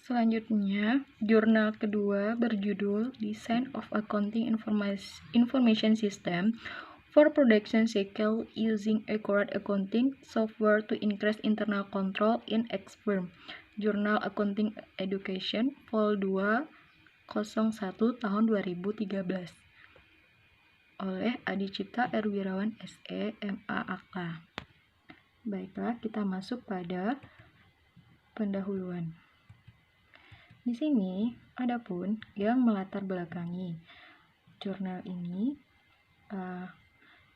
Selanjutnya, jurnal kedua berjudul Design of Accounting Information System for Production Cycle Using Accurate Accounting Software to Increase Internal Control in X Firm. Jurnal Accounting Education, Vol 2, 01 tahun 2013. Oleh Adi Cipta Erwirawan SE, MA Akta. Baiklah, kita masuk pada pendahuluan. Di sini, adapun yang melatar belakangi jurnal ini,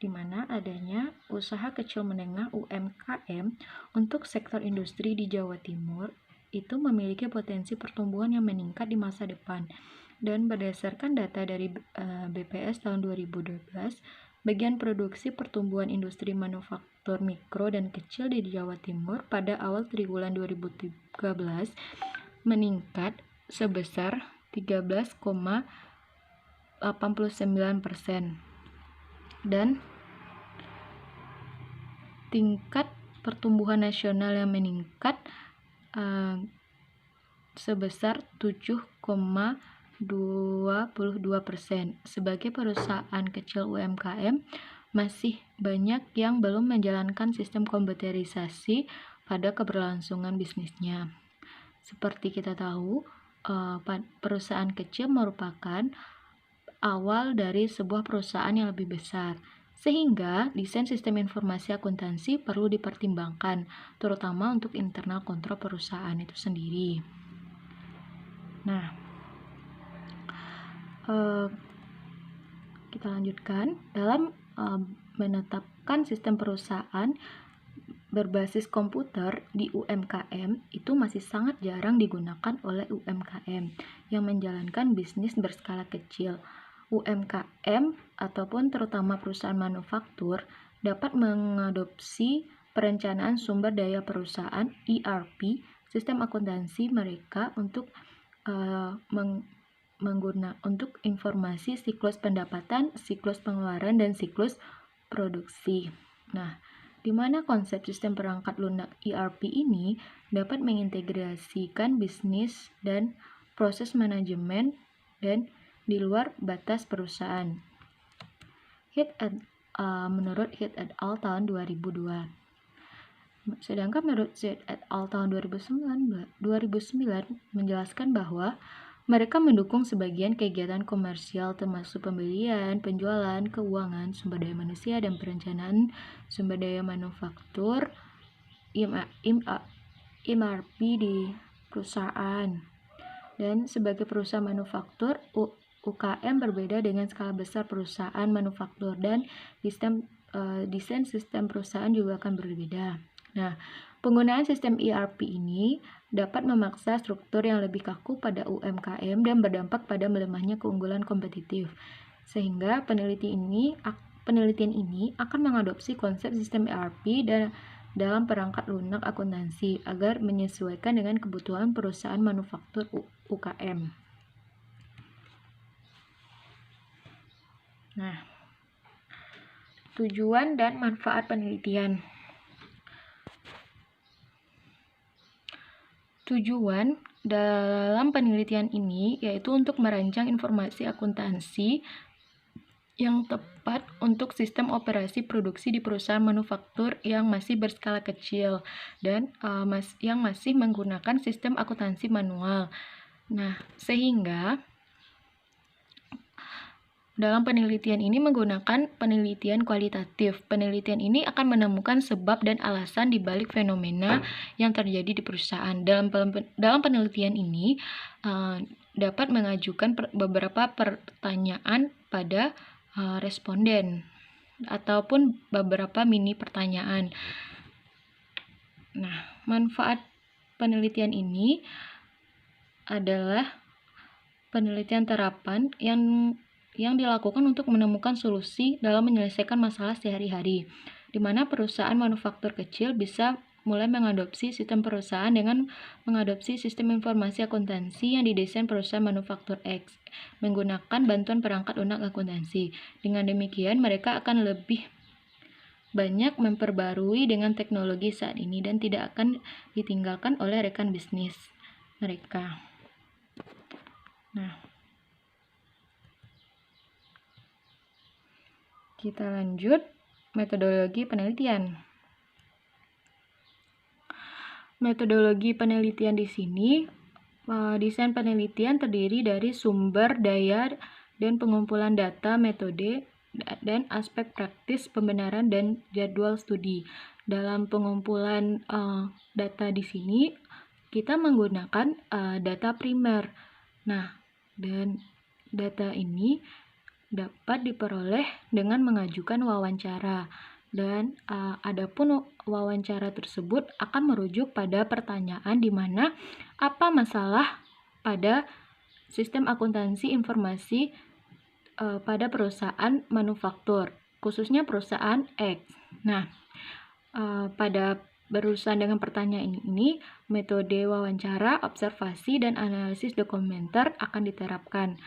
di mana adanya usaha kecil menengah UMKM untuk sektor industri di Jawa Timur itu memiliki potensi pertumbuhan yang meningkat di masa depan. Dan berdasarkan data dari BPS tahun 2012, bagian produksi pertumbuhan industri manufaktur mikro dan kecil di Jawa Timur pada awal triwulan 2013 meningkat sebesar 13,89% dan tingkat pertumbuhan nasional yang meningkat sebesar 7,22%. Sebagai perusahaan kecil UMKM, masih banyak yang belum menjalankan sistem komputerisasi pada keberlangsungan bisnisnya. Seperti kita tahu, perusahaan kecil merupakan awal dari sebuah perusahaan yang lebih besar, sehingga desain sistem informasi akuntansi perlu dipertimbangkan, terutama untuk internal kontrol perusahaan itu sendiri. Nah, kita lanjutkan. Dalam menetapkan sistem perusahaan berbasis komputer di UMKM itu masih sangat jarang digunakan oleh UMKM yang menjalankan bisnis berskala kecil. UMKM ataupun terutama perusahaan manufaktur dapat mengadopsi perencanaan sumber daya perusahaan ERP, sistem akuntansi mereka untuk untuk informasi siklus pendapatan, siklus pengeluaran, dan siklus produksi. Nah, di mana konsep sistem perangkat lunak ERP ini dapat mengintegrasikan bisnis dan proses manajemen dan di luar batas perusahaan. Menurut Heath et al. Tahun 2002. Sedangkan menurut Z et al. Tahun 2009 menjelaskan bahwa mereka mendukung sebagian kegiatan komersial termasuk pembelian, penjualan, keuangan, sumber daya manusia, dan perencanaan sumber daya manufaktur MRP di perusahaan. Dan sebagai perusahaan manufaktur, UKM berbeda dengan skala besar perusahaan manufaktur dan desain sistem perusahaan juga akan berbeda. Nah, penggunaan sistem ERP ini dapat memaksa struktur yang lebih kaku pada UMKM dan berdampak pada melemahnya keunggulan kompetitif. Sehingga penelitian ini akan mengadopsi konsep sistem ERP dalam perangkat lunak akuntansi agar menyesuaikan dengan kebutuhan perusahaan manufaktur UKM. Nah, tujuan dan manfaat penelitian. Tujuan dalam penelitian ini yaitu untuk merancang informasi akuntansi yang tepat untuk sistem operasi produksi di perusahaan manufaktur yang masih berskala kecil dan yang masih menggunakan sistem akuntansi manual. Nah, sehingga dalam penelitian ini menggunakan penelitian kualitatif. Penelitian ini akan menemukan sebab dan alasan di balik fenomena yang terjadi di perusahaan. Dalam penelitian ini dapat mengajukan beberapa pertanyaan pada responden ataupun beberapa mini pertanyaan. Nah, manfaat penelitian ini adalah penelitian terapan yang dilakukan untuk menemukan solusi dalam menyelesaikan masalah sehari-hari, di mana perusahaan manufaktur kecil bisa mulai mengadopsi sistem perusahaan dengan mengadopsi sistem informasi akuntansi yang didesain perusahaan manufaktur X menggunakan bantuan perangkat lunak akuntansi. Dengan demikian, mereka akan lebih banyak memperbarui dengan teknologi saat ini dan tidak akan ditinggalkan oleh rekan bisnis. mereka. Nah, kita lanjut metodologi penelitian. Metodologi penelitian di sini, desain penelitian terdiri dari sumber daya dan pengumpulan data, metode, dan aspek praktis pembenaran dan jadwal studi. Dalam pengumpulan data di sini, kita menggunakan data primer. Nah, dan data ini dapat diperoleh dengan mengajukan wawancara. Dan adapun wawancara tersebut akan merujuk pada pertanyaan di mana apa masalah pada sistem akuntansi informasi pada perusahaan manufaktur, khususnya perusahaan X. Nah, pada berurusan dengan pertanyaan ini, metode wawancara, observasi, dan analisis dokumenter akan diterapkan.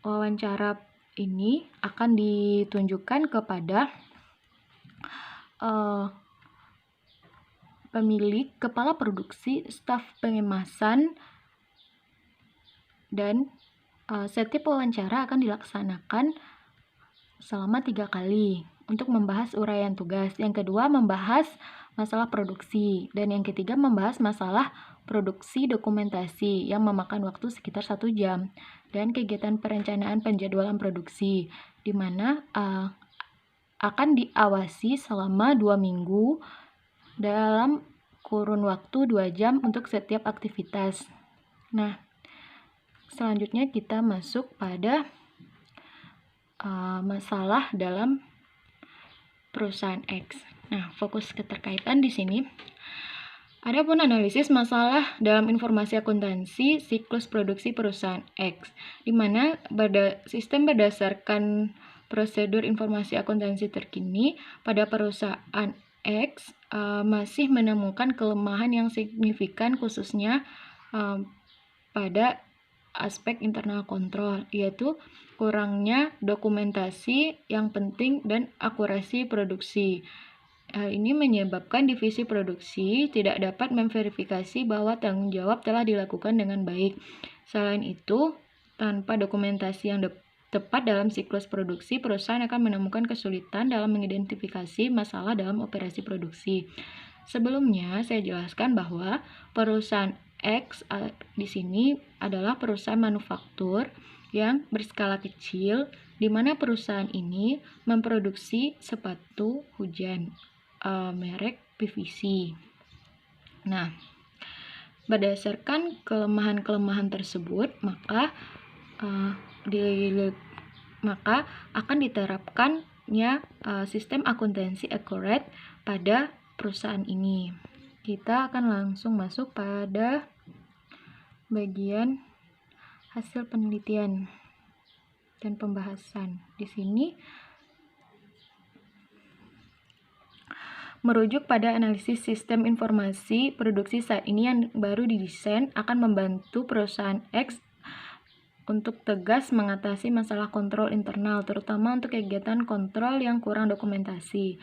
Wawancara ini akan ditunjukkan kepada pemilik, kepala produksi, staf pengemasan, dan setiap wawancara akan dilaksanakan selama 3 kali untuk membahas uraian tugas. Yang kedua, membahas masalah produksi, dan yang ketiga membahas masalah produksi dokumentasi yang memakan waktu sekitar 1 jam, dan kegiatan perencanaan penjadwalan produksi, di mana akan diawasi selama 2 minggu dalam kurun waktu 2 jam untuk setiap aktivitas. Nah, selanjutnya kita masuk pada masalah dalam perusahaan X. Nah, fokus keterkaitan di sini. Adapun analisis masalah dalam informasi akuntansi siklus produksi perusahaan X, di mana sistem berdasarkan prosedur informasi akuntansi terkini pada perusahaan X masih menemukan kelemahan yang signifikan khususnya pada aspek internal kontrol, yaitu kurangnya dokumentasi yang penting dan akurasi produksi. Hal ini menyebabkan divisi produksi tidak dapat memverifikasi bahwa tanggung jawab telah dilakukan dengan baik. Selain itu, tanpa dokumentasi yang tepat dalam siklus produksi, perusahaan akan menemukan kesulitan dalam mengidentifikasi masalah dalam operasi produksi. Sebelumnya, saya jelaskan bahwa perusahaan X di sini adalah perusahaan manufaktur yang berskala kecil, di mana perusahaan ini memproduksi sepatu hujan merek PVC. Nah, berdasarkan kelemahan-kelemahan tersebut, maka akan diterapkannya sistem akuntansi akurat pada perusahaan ini. Kita akan langsung masuk pada bagian hasil penelitian dan pembahasan. Di sini merujuk pada analisis sistem informasi produksi saat ini yang baru didesain akan membantu perusahaan X untuk tegas mengatasi masalah kontrol internal, terutama untuk kegiatan kontrol yang kurang dokumentasi.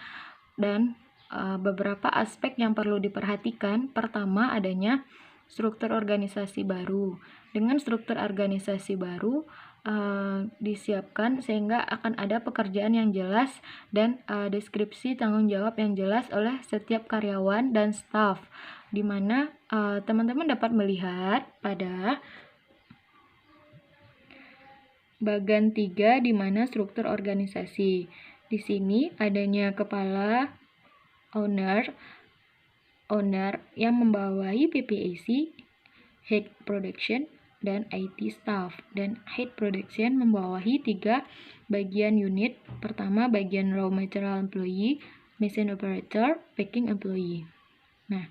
Dan beberapa aspek yang perlu diperhatikan. Pertama, adanya struktur organisasi baru. Dengan struktur organisasi baru disiapkan sehingga akan ada pekerjaan yang jelas dan deskripsi tanggung jawab yang jelas oleh setiap karyawan dan staf, di mana teman-teman dapat melihat pada bagian 3 di mana struktur organisasi. Di sini adanya kepala owner yang membawahi PPAC, head production, dan IT staff. Dan head production membawahi 3 bagian unit. Pertama, bagian raw material employee, machine operator, packing employee. Nah,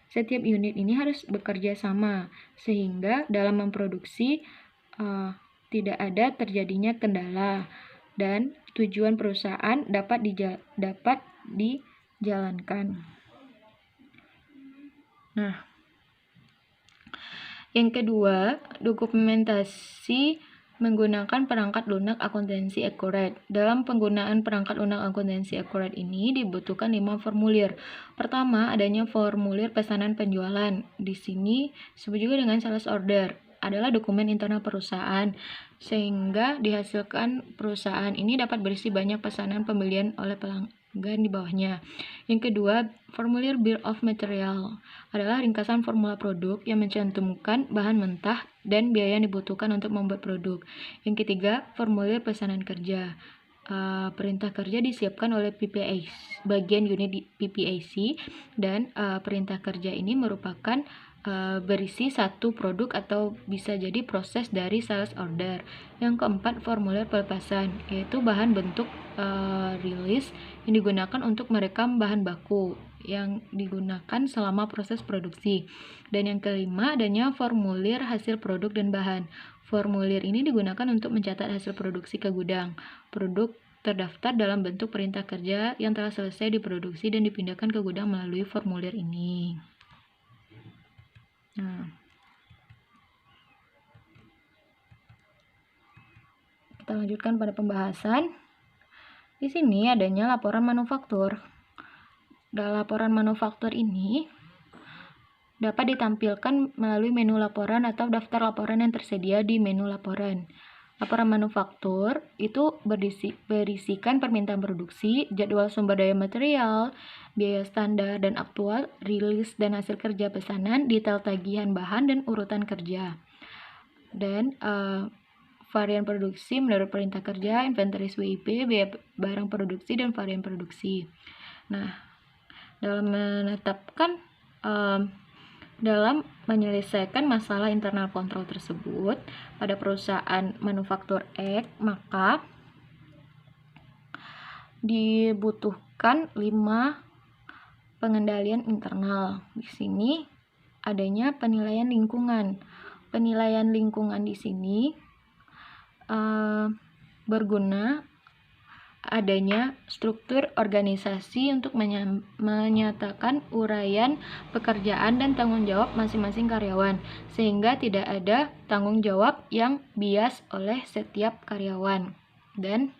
setiap unit ini harus bekerja sama sehingga dalam memproduksi tidak ada terjadinya kendala dan tujuan perusahaan dapat dijalankan. Nah, yang kedua, dokumentasi menggunakan perangkat lunak akuntansi Accurate. Dalam penggunaan perangkat lunak akuntansi Accurate ini dibutuhkan 5 formulir. Pertama, adanya formulir pesanan penjualan. Di sini disebut juga dengan sales order. Adalah dokumen internal perusahaan, sehingga dihasilkan perusahaan ini dapat berisi banyak pesanan pembelian oleh pelanggan di bawahnya. Yang kedua, formulir Bill of Material adalah ringkasan formula produk yang mencantumkan bahan mentah dan biaya yang dibutuhkan untuk membuat produk. Yang ketiga, formulir pesanan kerja. Perintah kerja disiapkan oleh PPAC, bagian unit di PPAC, dan perintah kerja ini merupakan berisi satu produk atau bisa jadi proses dari sales order. Yang keempat, formulir pelepasan, yaitu bahan bentuk rilis yang digunakan untuk merekam bahan baku yang digunakan selama proses produksi. Dan yang kelima, adanya formulir hasil produk dan bahan. Formulir ini digunakan untuk mencatat hasil produksi ke gudang. Produk terdaftar dalam bentuk perintah kerja yang telah selesai diproduksi dan dipindahkan ke gudang melalui formulir ini. Nah, kita lanjutkan pada pembahasan. Di sini adanya laporan manufaktur. Dalam laporan manufaktur ini dapat ditampilkan melalui menu laporan atau daftar laporan yang tersedia di menu laporan. Laporan manufaktur itu berisikan permintaan produksi, jadwal sumber daya material, biaya standar dan aktual, rilis dan hasil kerja pesanan, detail tagihan bahan, dan urutan kerja. Dan varian produksi menurut perintah kerja, inventories WIP, biaya barang produksi, dan varian produksi. Nah, dalam menetapkan dalam menyelesaikan masalah internal kontrol tersebut pada perusahaan manufaktur X, maka dibutuhkan 5 pengendalian internal. Di sini adanya penilaian lingkungan. Penilaian lingkungan di sini berguna adanya struktur organisasi untuk menyatakan uraian pekerjaan dan tanggung jawab masing-masing karyawan, sehingga tidak ada tanggung jawab yang bias oleh setiap karyawan. Dan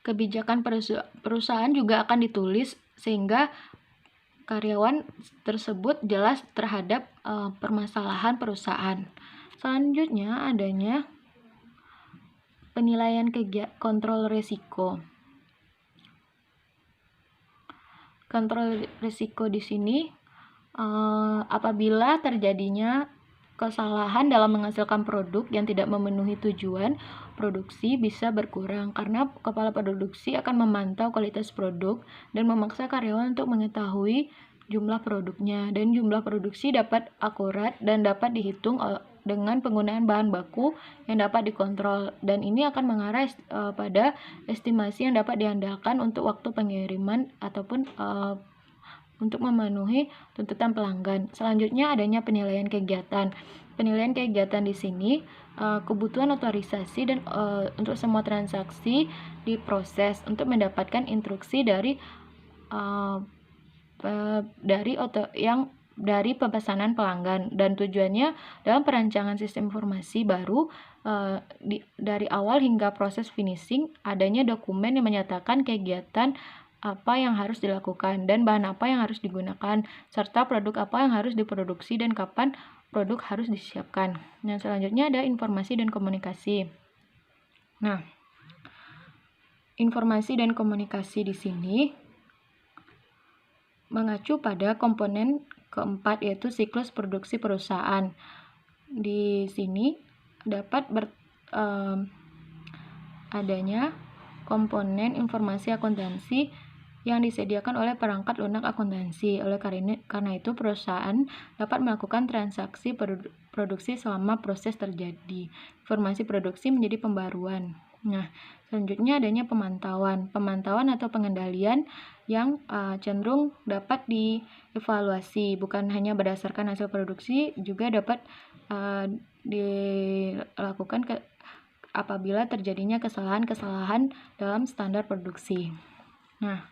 kebijakan perusahaan juga akan ditulis sehingga karyawan tersebut jelas terhadap permasalahan perusahaan. Selanjutnya adanya penilaian kontrol risiko. Kontrol risiko di sini apabila terjadinya kesalahan dalam menghasilkan produk yang tidak memenuhi tujuan produksi bisa berkurang karena kepala produksi akan memantau kualitas produk dan memaksa karyawan untuk mengetahui jumlah produknya, dan jumlah produksi dapat akurat dan dapat dihitung dengan penggunaan bahan baku yang dapat dikontrol, dan ini akan mengarah pada estimasi yang dapat diandalkan untuk waktu pengiriman ataupun untuk memenuhi tuntutan pelanggan. Selanjutnya adanya penilaian kegiatan. Penilaian kegiatan di sini kebutuhan otorisasi dan untuk semua transaksi diproses untuk mendapatkan instruksi dari pemesanan pelanggan, dan tujuannya dalam perancangan sistem informasi baru dari awal hingga proses finishing adanya dokumen yang menyatakan kegiatan apa yang harus dilakukan dan bahan apa yang harus digunakan serta produk apa yang harus diproduksi dan kapan produk harus disiapkan. Nah, selanjutnya ada informasi dan komunikasi. Nah, informasi dan komunikasi di sini mengacu pada komponen keempat, yaitu siklus produksi perusahaan. Di sini dapat adanya komponen informasi akuntansi yang disediakan oleh perangkat lunak akuntansi. Oleh karena itu perusahaan dapat melakukan transaksi produksi selama proses terjadi. Informasi produksi menjadi pembaruan. Nah, selanjutnya adanya pemantauan atau pengendalian yang cenderung dapat dievaluasi, bukan hanya berdasarkan hasil produksi, juga dapat dilakukan apabila terjadinya kesalahan dalam standar produksi. Nah,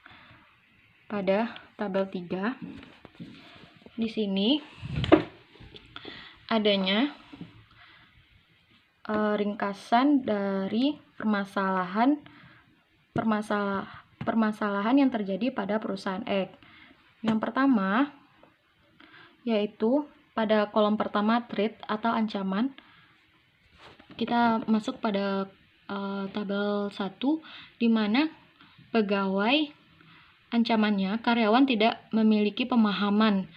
pada tabel 3 di sini adanya ringkasan dari permasalahan yang terjadi pada perusahaan X. Yang pertama yaitu pada kolom pertama threat atau ancaman, kita masuk pada tabel 1 di mana pegawai ancamannya karyawan tidak memiliki pemahaman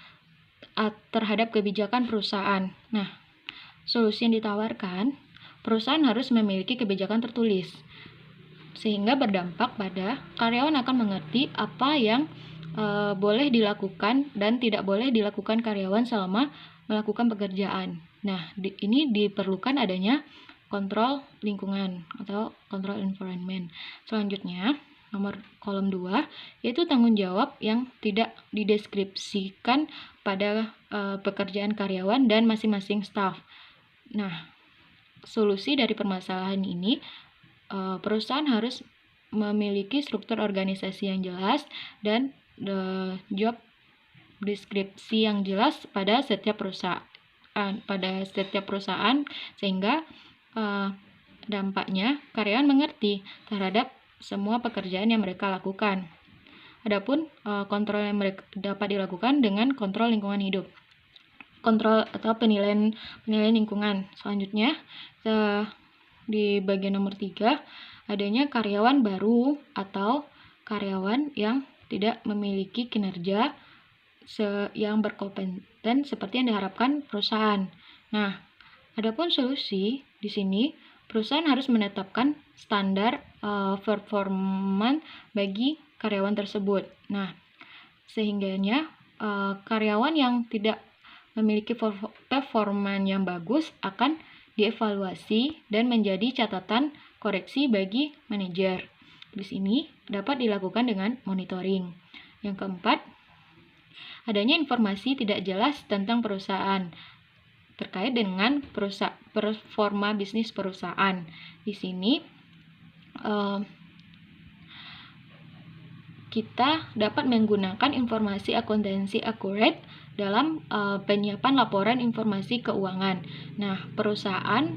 terhadap kebijakan perusahaan. Nah, solusi yang ditawarkan, perusahaan harus memiliki kebijakan tertulis sehingga berdampak pada karyawan akan mengerti apa yang boleh dilakukan dan tidak boleh dilakukan karyawan selama melakukan pekerjaan. Nah, ini diperlukan adanya kontrol lingkungan atau kontrol environment. Selanjutnya, nomor kolom 2, yaitu tanggung jawab yang tidak dideskripsikan pada pekerjaan karyawan dan masing-masing staf. Nah, solusi dari permasalahan ini, perusahaan harus memiliki struktur organisasi yang jelas dan job deskripsi yang jelas pada setiap perusahaan sehingga dampaknya karyawan mengerti terhadap semua pekerjaan yang mereka lakukan. Adapun kontrol yang mereka dapat dilakukan dengan kontrol lingkungan hidup, kontrol atau penilaian lingkungan. Selanjutnya di bagian nomor 3, adanya karyawan baru atau karyawan yang tidak memiliki kinerja yang berkompeten seperti yang diharapkan perusahaan. Nah, adapun solusi di sini, perusahaan harus menetapkan standar performa bagi karyawan tersebut. Nah, sehingganya karyawan yang tidak memiliki performa yang bagus akan dievaluasi dan menjadi catatan koreksi bagi manajer. Di sini dapat dilakukan dengan monitoring. Yang keempat, adanya informasi tidak jelas tentang perusahaan terkait dengan performa bisnis perusahaan. Di sini kita dapat menggunakan informasi akuntansi akurat dalam penyiapan laporan informasi keuangan. Nah, perusahaan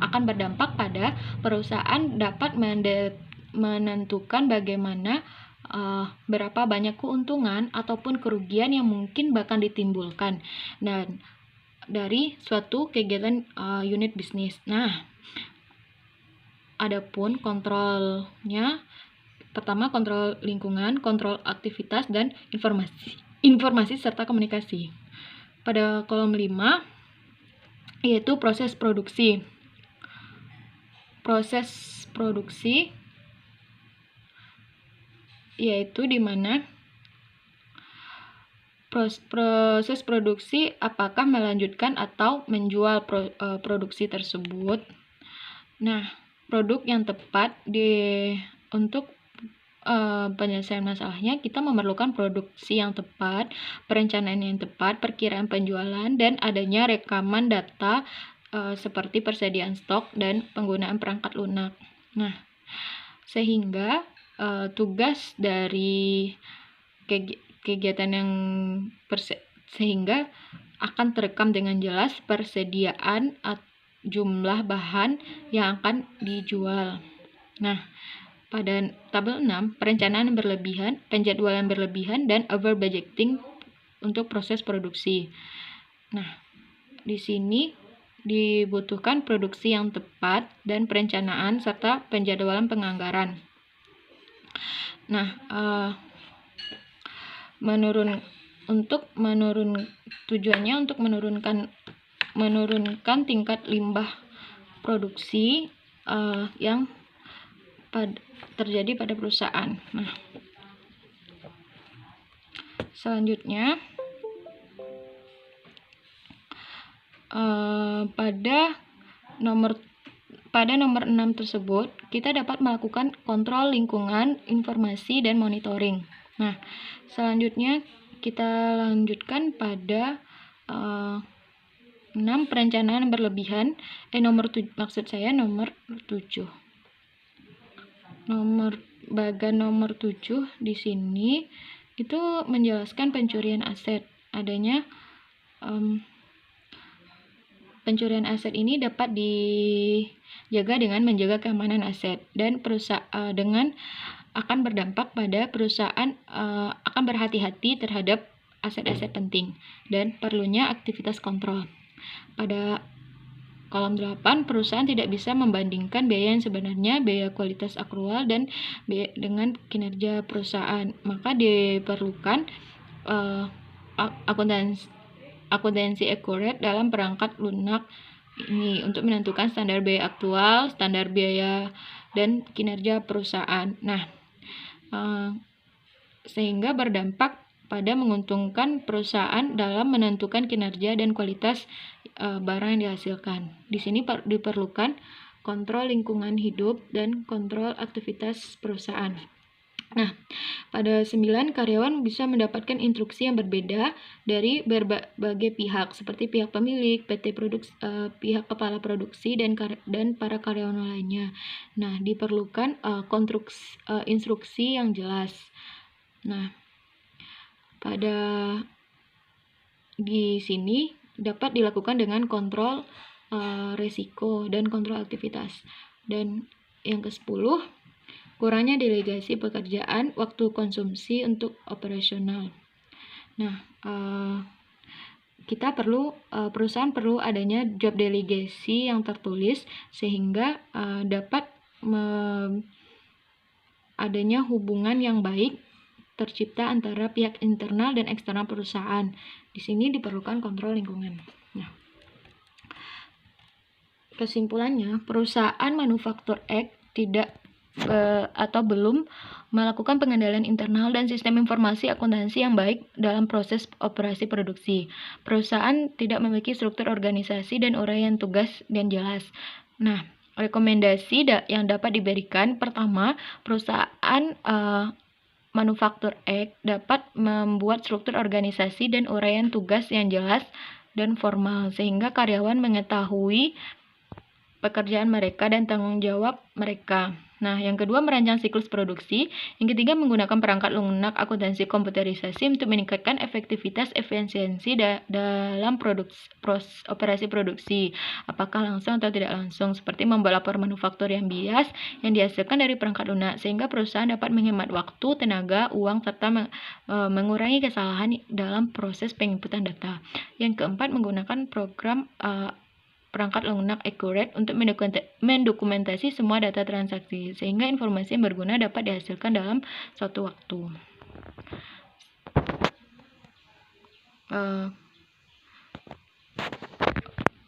akan berdampak pada perusahaan dapat menentukan bagaimana berapa banyak keuntungan ataupun kerugian yang mungkin bakal ditimbulkan dan dari suatu kegiatan unit bisnis. Nah, adapun kontrolnya, pertama kontrol lingkungan, kontrol aktivitas, dan informasi serta komunikasi. Pada kolom 5 yaitu proses produksi. Proses produksi yaitu di mana proses produksi apakah melanjutkan atau menjual produksi tersebut. Nah, produk yang tepat untuk penyelesaian masalahnya, kita memerlukan produksi yang tepat, perencanaan yang tepat, perkiraan penjualan, dan adanya rekaman data seperti persediaan stok dan penggunaan perangkat lunak. Nah, sehingga tugas dari kegiatan yang sehingga akan terekam dengan jelas persediaan jumlah bahan yang akan dijual. Nah, pada tabel 6, perencanaan berlebihan, penjadwalan berlebihan, dan over budgeting untuk proses produksi. Nah, di sini dibutuhkan produksi yang tepat dan perencanaan serta penjadwalan penganggaran. Nah, tujuannya untuk menurunkan tingkat limbah produksi yang terjadi pada perusahaan. Nah, selanjutnya pada nomor 6 tersebut kita dapat melakukan kontrol lingkungan, informasi, dan monitoring. Nah, selanjutnya kita lanjutkan pada 6 perencanaan berlebihan. Nomor 7 di sini itu menjelaskan pencurian aset, adanya pencurian aset ini dapat dijaga dengan menjaga keamanan aset, dan perusahaan dengan akan berdampak pada perusahaan akan berhati-hati terhadap aset-aset penting dan perlunya aktivitas kontrol. Pada kolom 8, perusahaan tidak bisa membandingkan biaya yang sebenarnya, biaya kualitas akrual, dan dengan kinerja perusahaan. Maka diperlukan akuntansi akurat dalam perangkat lunak ini untuk menentukan standar biaya aktual, standar biaya, dan kinerja perusahaan. Nah, sehingga berdampak pada menguntungkan perusahaan dalam menentukan kinerja dan kualitas barang yang dihasilkan. Di sini diperlukan kontrol lingkungan hidup dan kontrol aktivitas perusahaan. Nah, pada 9, karyawan bisa mendapatkan instruksi yang berbeda dari berbagai pihak, seperti pihak pemilik, PT produksi, pihak kepala produksi, dan para karyawan lainnya. Nah, diperlukan instruksi yang jelas. Nah, di sini dapat dilakukan dengan kontrol resiko dan kontrol aktivitas. Dan yang ke-10, kurangnya delegasi pekerjaan, waktu konsumsi untuk operasional. Nah, perusahaan perlu adanya job delegasi yang tertulis sehingga dapat adanya hubungan yang baik tercipta antara pihak internal dan eksternal perusahaan. Di sini diperlukan kontrol lingkungan. Nah, kesimpulannya, perusahaan manufaktur X tidak atau belum melakukan pengendalian internal dan sistem informasi akuntansi yang baik dalam proses operasi produksi. Perusahaan tidak memiliki struktur organisasi dan uraian tugas yang jelas. Nah, rekomendasi yang dapat diberikan, pertama, perusahaan manufaktur X dapat membuat struktur organisasi dan uraian tugas yang jelas dan formal, sehingga karyawan mengetahui pekerjaan mereka dan tanggung jawab mereka. Nah, yang kedua, merancang siklus produksi. Yang ketiga, menggunakan perangkat lunak akuntansi komputerisasi untuk meningkatkan efektivitas efisiensi dalam operasi produksi, apakah langsung atau tidak langsung, seperti membuat lapor manufaktur yang bias yang dihasilkan dari perangkat lunak, sehingga perusahaan dapat menghemat waktu, tenaga, uang, serta mengurangi kesalahan dalam proses penginputan data. Yang keempat, menggunakan program perangkat lunak akurat untuk mendokumentasi semua data transaksi, sehingga informasi yang berguna dapat dihasilkan dalam suatu waktu.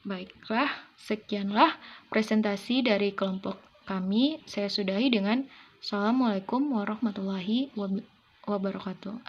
Baiklah, sekianlah presentasi dari kelompok kami. Saya sudahi dengan Assalamualaikum warahmatullahi wabarakatuh.